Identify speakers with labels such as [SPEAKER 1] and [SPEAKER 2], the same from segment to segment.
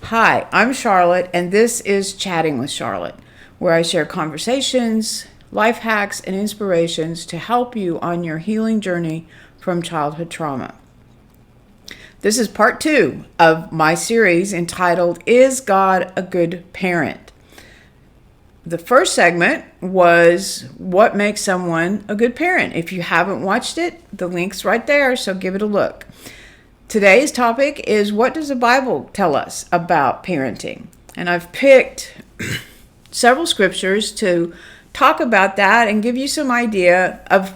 [SPEAKER 1] Hi, I'm Charlotte, and this is Chatting with Charlotte, where I share conversations, life hacks, and inspirations to help you on your healing journey from childhood trauma. This is part 2 of my series entitled, Is God a Good Parent? The first segment was what makes someone a good parent. If you haven't watched it, the link's right there, so give it a look. Today's topic is, what does the Bible tell us about parenting? And I've picked several scriptures to talk about that and give you some idea of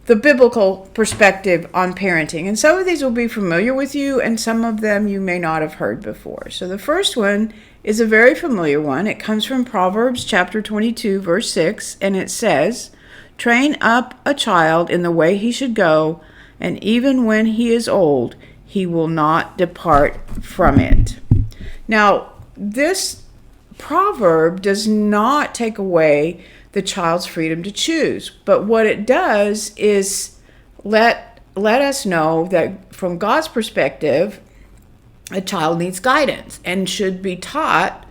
[SPEAKER 1] the biblical perspective on parenting. And some of these will be familiar with you, and some of them you may not have heard before. So the first one is a very familiar one. It comes from Proverbs chapter 22, verse 6, and it says, "Train up a child in the way he should go, and even when he is old, he will not depart from it." Now, this proverb does not take away the child's freedom to choose, but what it does is let us know that from God's perspective, a child needs guidance and should be taught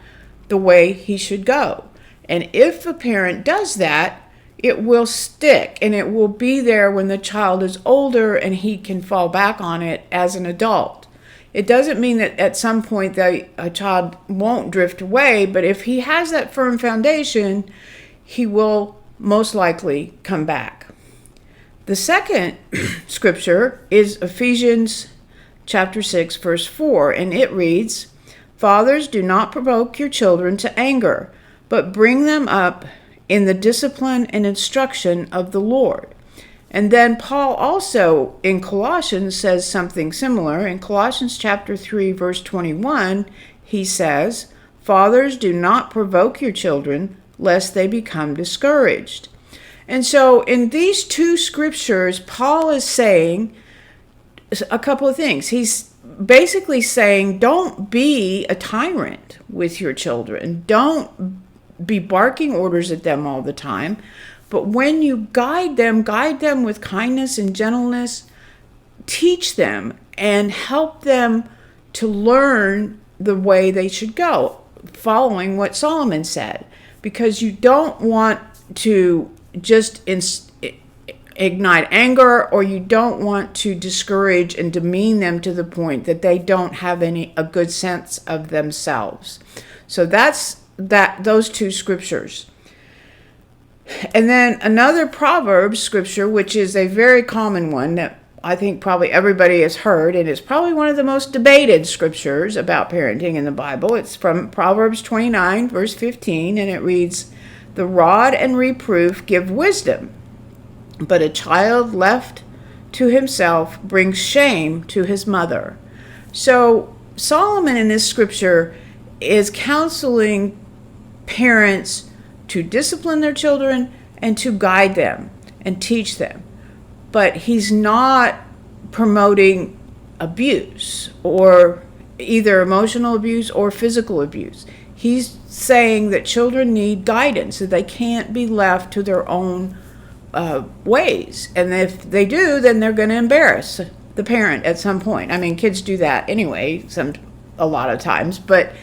[SPEAKER 1] the way he should go. And if a parent does that, it will stick and it will be there when the child is older and he can fall back on it as an adult. It doesn't mean that at some point a child won't drift away, but if he has that firm foundation, he will most likely come back. The second scripture is Ephesians chapter 6, verse 4, and it reads, "Fathers, do not provoke your children to anger, but bring them up in the discipline and instruction of the Lord." And then Paul also in Colossians says something similar. In Colossians chapter 3, verse 21, he says, "Fathers, do not provoke your children, lest they become discouraged." And so in these two scriptures, Paul is saying a couple of things. He's basically saying, don't be a tyrant with your children. Don't be barking orders at them all the time. But when you guide them with kindness and gentleness. Teach them and help them to learn the way they should go, following what Solomon said. Because you don't want to just ignite anger, or you don't want to discourage and demean them to the point that they don't have a good sense of themselves. So that's those two scriptures. And then another Proverbs scripture, which is a very common one that I think probably everybody has heard, and it's probably one of the most debated scriptures about parenting in the Bible. It's from Proverbs 29, verse 15, and it reads, "The rod and reproof give wisdom, but a child left to himself brings shame to his mother." So Solomon in this scripture is counseling parents to discipline their children and to guide them and teach them. But he's not promoting abuse, or either emotional abuse or physical abuse. He's saying that children need guidance, that they can't be left to their own ways. And if they do, then they're going to embarrass the parent at some point. I mean, kids do that anyway, a lot of times, but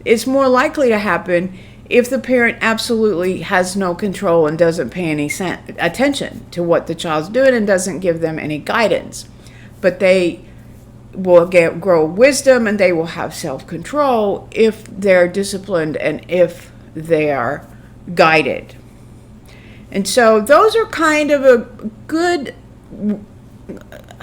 [SPEAKER 1] it's more likely to happen if the parent absolutely has no control and doesn't pay any attention to what the child's doing and doesn't give them any guidance. But they will grow wisdom and they will have self-control if they're disciplined and if they are guided. And so those are kind of a good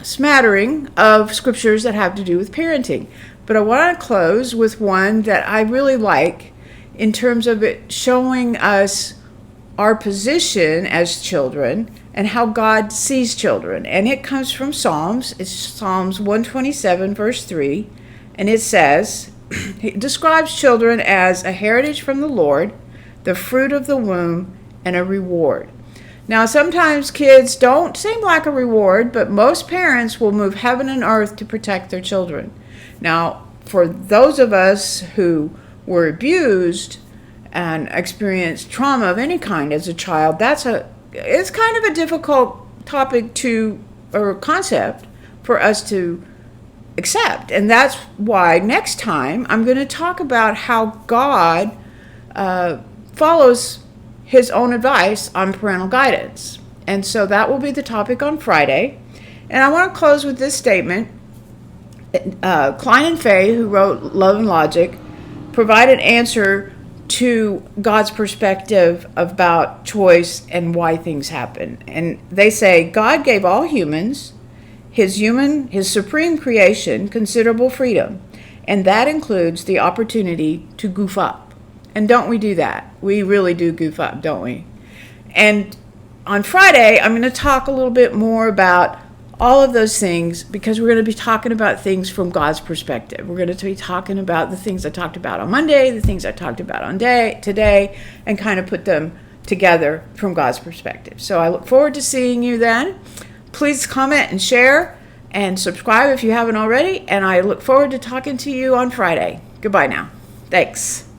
[SPEAKER 1] smattering of scriptures that have to do with parenting. But I want to close with one that I really like in terms of it showing us our position as children and how God sees children. And it comes from Psalms. It's Psalms 127, verse 3. And it says, it describes children as a heritage from the Lord, the fruit of the womb, and a reward. Now, sometimes kids don't seem like a reward, but most parents will move heaven and earth to protect their children. Now, for those of us who were abused and experienced trauma of any kind as a child, it's kind of a difficult topic or concept for us to accept. And that's why next time I'm going to talk about how God follows his own advice on parental guidance. And so that will be the topic on Friday. And I want to close with this statement. Klein and Fay, who wrote Love and Logic, provide an answer to God's perspective about choice and why things happen. And they say, God gave all humans, his supreme creation, considerable freedom. And that includes the opportunity to goof up. And don't we do that? We really do goof up, don't we? And on Friday, I'm going to talk a little bit more about all of those things, because we're going to be talking about things from God's perspective. We're going to be talking about the things I talked about on Monday, the things I talked about on today, and kind of put them together from God's perspective. So I look forward to seeing you then. Please comment and share and subscribe if you haven't already. And I look forward to talking to you on Friday. Goodbye now. Thanks.